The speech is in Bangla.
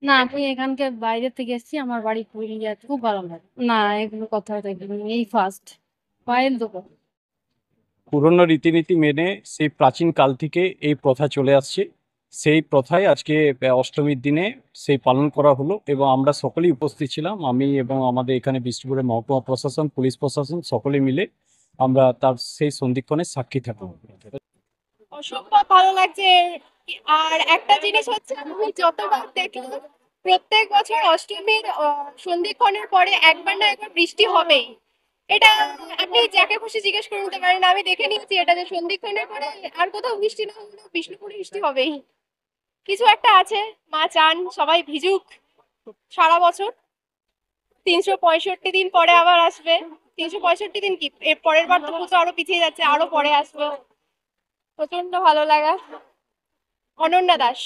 না, আমি এখানকার বাইরে থেকে এসেছি। আমার বাড়ি পুরুলিয়াতে। খুব ভালো লাগে। না, এগুলো কথা দেখিনি। এই ফার্স্ট। পায়েল দোকান। পুরনো রীতিনীতি মেনে সেই প্রাচীন কাল থেকে এই প্রথা চলে আসছে। সেই প্রথায় আজকে অষ্টমীর দিনে সেই পালন করা হলো এবং আমরা সকলেই উপস্থিত ছিলাম। আমি এবং আমাদের এখানে বিষ্ণুপুরের মহকুমা প্রশাসন, পুলিশ প্রশাসন সকলে মিলে আমরা তার সেই সন্ধিক্ষণের সাক্ষী থাকবো। অসম্ভব ভালো লাগছে। আর একটা জিনিস হচ্ছে, আমি যতবার দেখলাম প্রত্যেক বছর অষ্টমীর সন্ধিক্ষণের পরে একবার না একবার বৃষ্টি হবেই। এটা আপনি যাকে খুশি জিজ্ঞেস করে নিতে পারেন, আমি দেখে নিয়েছি এটা যে সন্ধিক্ষণের পরে আর কোথাও বৃষ্টি না হলেও বিষ্ণুপুরে বৃষ্টি হবেই। কিছু একটা আছে, মা চান সবাই ভিজুক সারা বছর। 365 দিন পরে আবার আসবে। 365 দিন কি, এর পরের বার তো পুজো আরো পিছিয়ে যাচ্ছে, আরো পরে আসবে। প্রচন্ড ভালো লাগা। অনন্যা দাস।